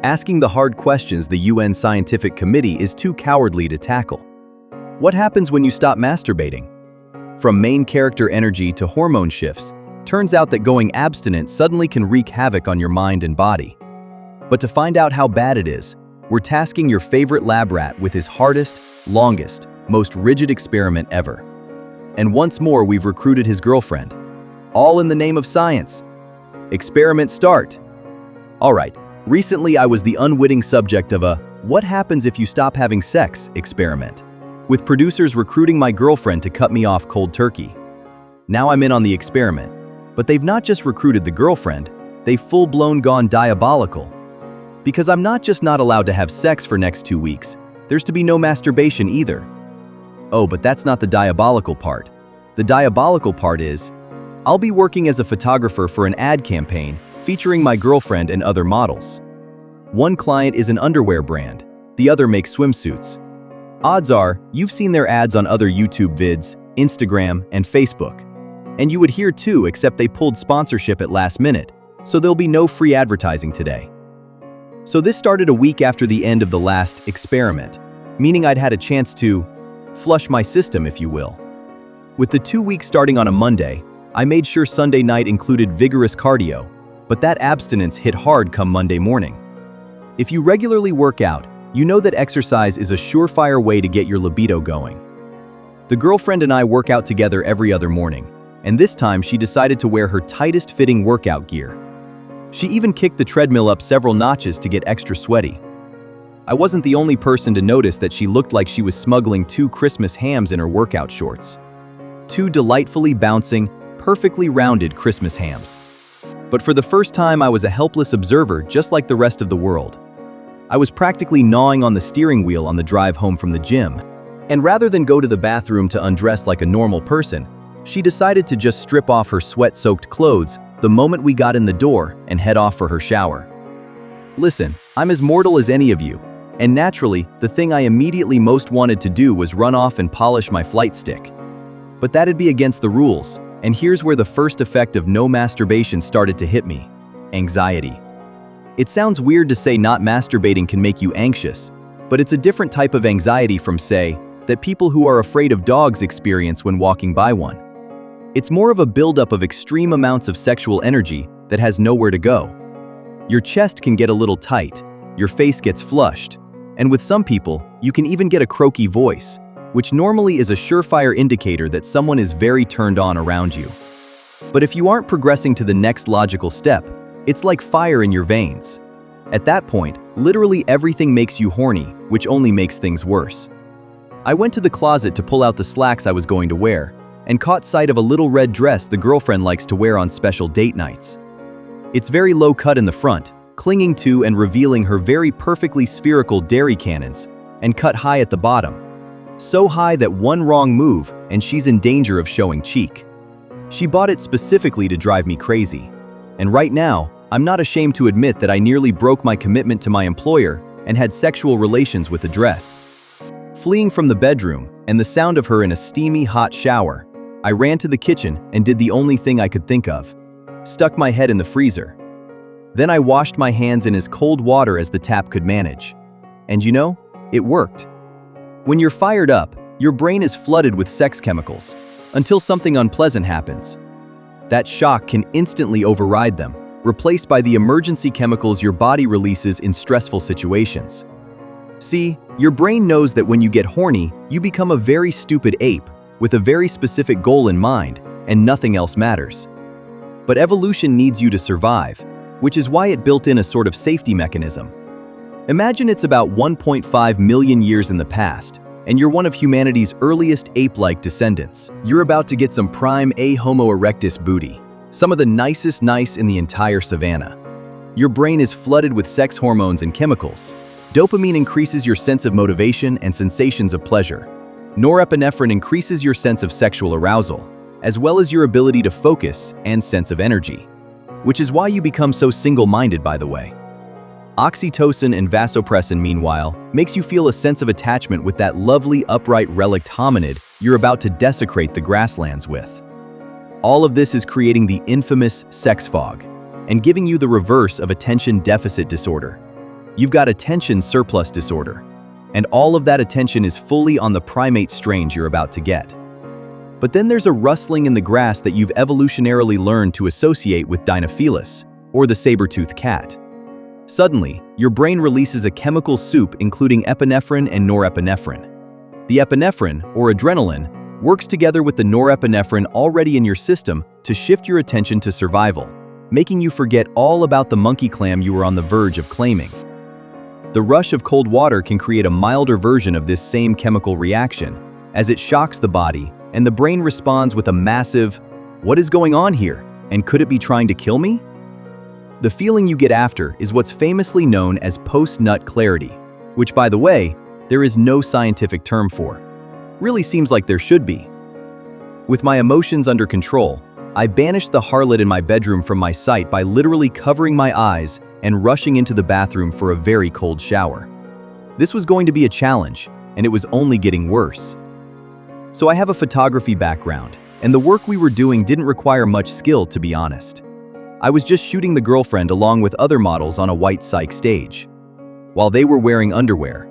Asking the hard questions the UN Scientific Committee is too cowardly to tackle. What happens when you stop masturbating? From main character energy to hormone shifts, turns out that going abstinent suddenly can wreak havoc on your mind and body. But to find out how bad it is, we're tasking your favorite lab rat with his hardest, longest, most rigid experiment ever. And once more, we've recruited his girlfriend. All in the name of science. Experiment start. All right, recently I was the unwitting subject of a "what happens if you stop having sex" experiment, with producers recruiting my girlfriend to cut me off cold turkey. Now I'm in on the experiment, but they've not just recruited the girlfriend, they've full-blown gone diabolical. Because I'm not just not allowed to have sex for next 2 weeks, there's to be no masturbation either. Oh, but that's not the diabolical part. The diabolical part is, I'll be working as a photographer for an ad campaign featuring my girlfriend and other models. One client is an underwear brand, the other makes swimsuits. Odds are, you've seen their ads on other YouTube vids, Instagram, and Facebook. And you would hear too, except they pulled sponsorship at last minute, so there'll be no free advertising today. So this started a week after the end of the last experiment, meaning I'd had a chance to flush my system, if you will. With the 2 weeks starting on a Monday, I made sure Sunday night included vigorous cardio, but that abstinence hit hard come Monday morning. If you regularly work out, you know that exercise is a surefire way to get your libido going. The girlfriend and I work out together every other morning, and this time she decided to wear her tightest fitting workout gear. She even kicked the treadmill up several notches to get extra sweaty. I wasn't the only person to notice that she looked like she was smuggling 2 Christmas hams in her workout shorts. 2 delightfully bouncing, perfectly rounded Christmas hams. But for the first time, I was a helpless observer just like the rest of the world. I was practically gnawing on the steering wheel on the drive home from the gym. And rather than go to the bathroom to undress like a normal person, she decided to just strip off her sweat-soaked clothes the moment we got in the door and head off for her shower. Listen, I'm as mortal as any of you, and naturally, the thing I immediately most wanted to do was run off and polish my flight stick. But that'd be against the rules, and here's where the first effect of no masturbation started to hit me: anxiety. It sounds weird to say not masturbating can make you anxious, but it's a different type of anxiety from, say, that people who are afraid of dogs experience when walking by one. It's more of a buildup of extreme amounts of sexual energy that has nowhere to go. Your chest can get a little tight, your face gets flushed, and with some people, you can even get a croaky voice, which normally is a surefire indicator that someone is very turned on around you. But if you aren't progressing to the next logical step, it's like fire in your veins. At that point, literally everything makes you horny, which only makes things worse. I went to the closet to pull out the slacks I was going to wear, and caught sight of a little red dress the girlfriend likes to wear on special date nights. It's very low cut in the front, clinging to and revealing her very perfectly spherical dairy cannons, and cut high at the bottom. So high that one wrong move and she's in danger of showing cheek. She bought it specifically to drive me crazy. And right now, I'm not ashamed to admit that I nearly broke my commitment to my employer and had sexual relations with the dress. Fleeing from the bedroom and the sound of her in a steamy hot shower, I ran to the kitchen and did the only thing I could think of: stuck my head in the freezer. Then I washed my hands in as cold water as the tap could manage. And you know, it worked. When you're fired up, your brain is flooded with sex chemicals, until something unpleasant happens. That shock can instantly override them, replaced by the emergency chemicals your body releases in stressful situations. See, your brain knows that when you get horny, you become a very stupid ape, with a very specific goal in mind, and nothing else matters. But evolution needs you to survive, which is why it built in a sort of safety mechanism. Imagine it's about 1.5 million years in the past, and you're one of humanity's earliest ape-like descendants. You're about to get some prime A Homo erectus booty, some of the nicest nice in the entire savannah. Your brain is flooded with sex hormones and chemicals. Dopamine increases your sense of motivation and sensations of pleasure. Norepinephrine increases your sense of sexual arousal, as well as your ability to focus and sense of energy, which is why you become so single-minded, by the way. Oxytocin and vasopressin, meanwhile, makes you feel a sense of attachment with that lovely, upright relict hominid you're about to desecrate the grasslands with. All of this is creating the infamous sex fog and giving you the reverse of attention deficit disorder. You've got attention surplus disorder, and all of that attention is fully on the primate strange you're about to get. But then there's a rustling in the grass that you've evolutionarily learned to associate with Dinofelis, or the saber-toothed cat. Suddenly, your brain releases a chemical soup including epinephrine and norepinephrine. The epinephrine, or adrenaline, works together with the norepinephrine already in your system to shift your attention to survival, making you forget all about the monkey clam you were on the verge of claiming. The rush of cold water can create a milder version of this same chemical reaction, as it shocks the body, and the brain responds with a massive, "What is going on here? And could it be trying to kill me?" The feeling you get after is what's famously known as post-nut clarity, which, by the way, there is no scientific term for. Really seems like there should be. With my emotions under control, I banished the harlot in my bedroom from my sight by literally covering my eyes and rushing into the bathroom for a very cold shower. This was going to be a challenge, and it was only getting worse. So I have a photography background, and the work we were doing didn't require much skill, to be honest. I was just shooting the girlfriend along with other models on a white cyc stage, while they were wearing underwear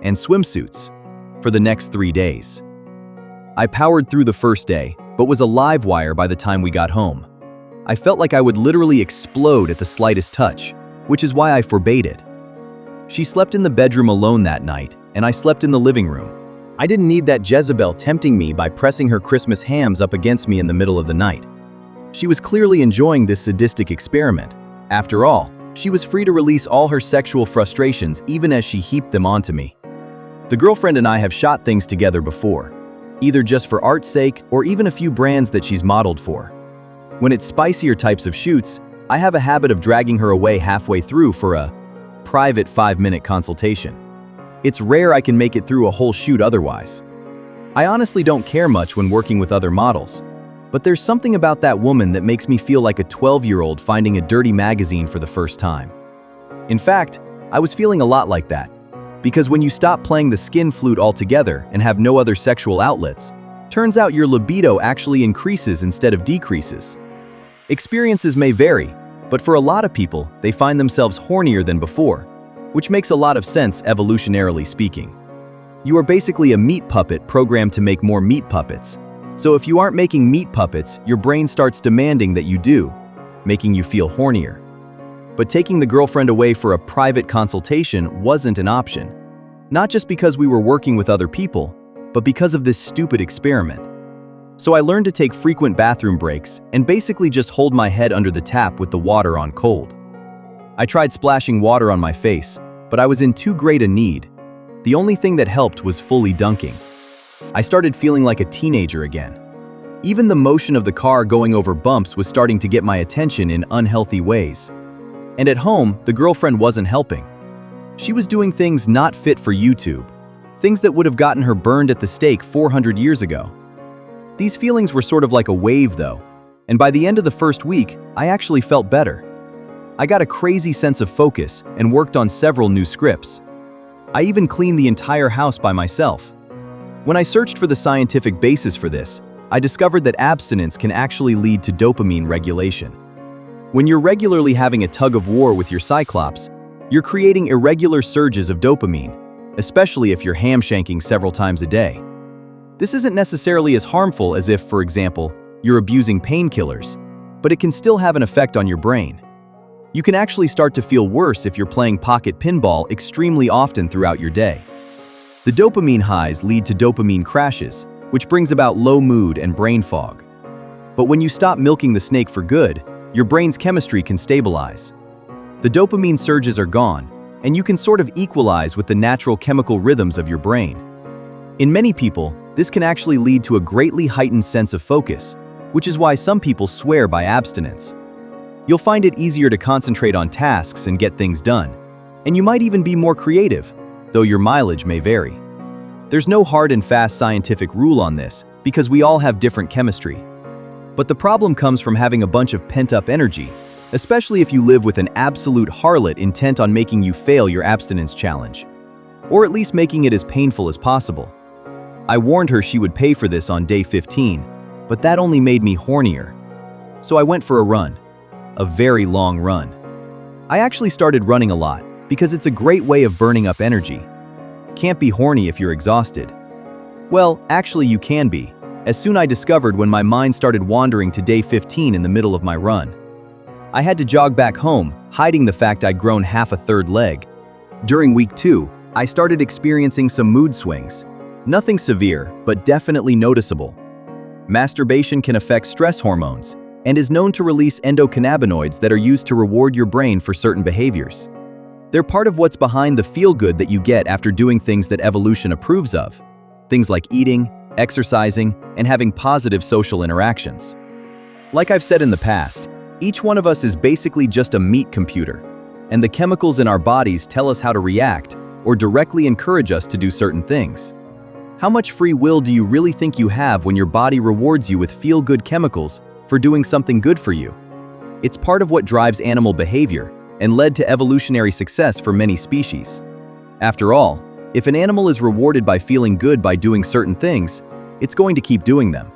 and swimsuits for the next 3 days. I powered through the first day, but was a live wire by the time we got home. I felt like I would literally explode at the slightest touch, which is why I forbade it. She slept in the bedroom alone that night, and I slept in the living room. I didn't need that Jezebel tempting me by pressing her Christmas hams up against me in the middle of the night. She was clearly enjoying this sadistic experiment. After all, she was free to release all her sexual frustrations even as she heaped them onto me. The girlfriend and I have shot things together before, either just for art's sake or even a few brands that she's modeled for. When it's spicier types of shoots, I have a habit of dragging her away halfway through for a private 5-minute consultation. It's rare I can make it through a whole shoot otherwise. I honestly don't care much when working with other models, but there's something about that woman that makes me feel like a 12-year-old finding a dirty magazine for the first time. In fact, I was feeling a lot like that, because when you stop playing the skin flute altogether and have no other sexual outlets, turns out your libido actually increases instead of decreases. Experiences may vary, but for a lot of people, they find themselves hornier than before, which makes a lot of sense evolutionarily speaking. You are basically a meat puppet programmed to make more meat puppets. So if you aren't making meat puppets, your brain starts demanding that you do, making you feel hornier. But taking the girlfriend away for a private consultation wasn't an option. Not just because we were working with other people, but because of this stupid experiment. So I learned to take frequent bathroom breaks and basically just hold my head under the tap with the water on cold. I tried splashing water on my face, but I was in too great a need. The only thing that helped was fully dunking. I started feeling like a teenager again. Even the motion of the car going over bumps was starting to get my attention in unhealthy ways. And at home, the girlfriend wasn't helping. She was doing things not fit for YouTube, things that would have gotten her burned at the stake 400 years ago. These feelings were sort of like a wave though, and by the end of the first week, I actually felt better. I got a crazy sense of focus and worked on several new scripts. I even cleaned the entire house by myself. When I searched for the scientific basis for this, I discovered that abstinence can actually lead to dopamine regulation. When you're regularly having a tug of war with your cyclops, you're creating irregular surges of dopamine, especially if you're ham-shanking several times a day. This isn't necessarily as harmful as if, for example, you're abusing painkillers, but it can still have an effect on your brain. You can actually start to feel worse if you're playing pocket pinball extremely often throughout your day. The dopamine highs lead to dopamine crashes, which brings about low mood and brain fog. But when you stop milking the snake for good, your brain's chemistry can stabilize. The dopamine surges are gone, and you can sort of equalize with the natural chemical rhythms of your brain. In many people, this can actually lead to a greatly heightened sense of focus, which is why some people swear by abstinence. You'll find it easier to concentrate on tasks and get things done, and you might even be more creative, though your mileage may vary. There's no hard and fast scientific rule on this, because we all have different chemistry. But the problem comes from having a bunch of pent-up energy, especially if you live with an absolute harlot intent on making you fail your abstinence challenge, or at least making it as painful as possible. I warned her she would pay for this on day 15, but that only made me hornier. So I went for a run. A very long run. I actually started running a lot, because it's a great way of burning up energy. Can't be horny if you're exhausted. Well, actually you can be, as soon I discovered when my mind started wandering to day 15 in the middle of my run. I had to jog back home, hiding the fact I'd grown half a third leg. During week 2, I started experiencing some mood swings. Nothing severe, but definitely noticeable. Masturbation can affect stress hormones and is known to release endocannabinoids that are used to reward your brain for certain behaviors. They're part of what's behind the feel-good that you get after doing things that evolution approves of. Things like eating, exercising, and having positive social interactions. Like I've said in the past, each one of us is basically just a meat computer, and the chemicals in our bodies tell us how to react or directly encourage us to do certain things. How much free will do you really think you have when your body rewards you with feel-good chemicals for doing something good for you? It's part of what drives animal behavior and led to evolutionary success for many species. After all, if an animal is rewarded by feeling good by doing certain things, it's going to keep doing them.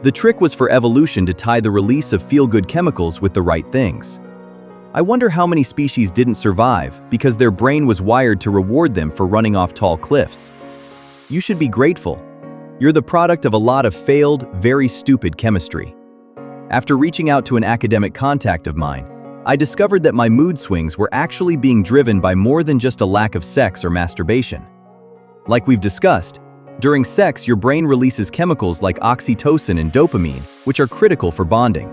The trick was for evolution to tie the release of feel-good chemicals with the right things. I wonder how many species didn't survive because their brain was wired to reward them for running off tall cliffs. You should be grateful. You're the product of a lot of failed, very stupid chemistry. After reaching out to an academic contact of mine, I discovered that my mood swings were actually being driven by more than just a lack of sex or masturbation. Like we've discussed, during sex your brain releases chemicals like oxytocin and dopamine, which are critical for bonding.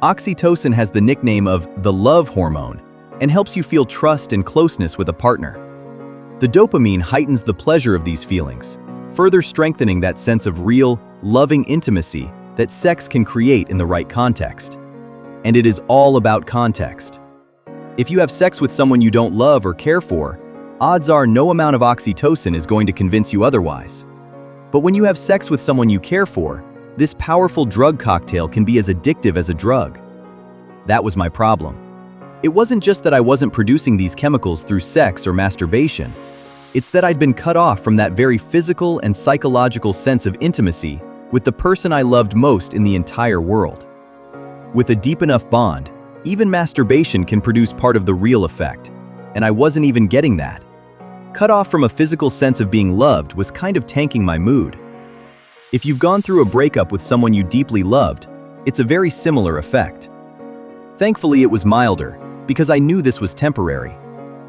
Oxytocin has the nickname of the love hormone and helps you feel trust and closeness with a partner. The dopamine heightens the pleasure of these feelings, further strengthening that sense of real, loving intimacy that sex can create in the right context. And it is all about context. If you have sex with someone you don't love or care for, odds are no amount of oxytocin is going to convince you otherwise. But when you have sex with someone you care for, this powerful drug cocktail can be as addictive as a drug. That was my problem. It wasn't just that I wasn't producing these chemicals through sex or masturbation. It's that I'd been cut off from that very physical and psychological sense of intimacy with the person I loved most in the entire world. With a deep enough bond, even masturbation can produce part of the real effect, and I wasn't even getting that. Cut off from a physical sense of being loved was kind of tanking my mood. If you've gone through a breakup with someone you deeply loved, it's a very similar effect. Thankfully, it was milder, because I knew this was temporary,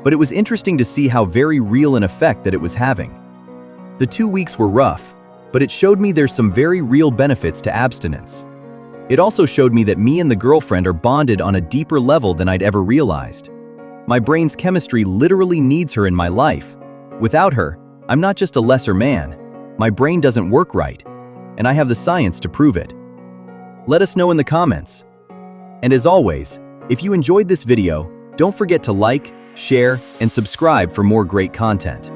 but it was interesting to see how very real an effect that it was having. The 2 weeks were rough, but it showed me there's some very real benefits to abstinence. It also showed me that me and the girlfriend are bonded on a deeper level than I'd ever realized. My brain's chemistry literally needs her in my life. Without her, I'm not just a lesser man. My brain doesn't work right, and I have the science to prove it. Let us know in the comments. And as always, if you enjoyed this video, don't forget to like, share, and subscribe for more great content.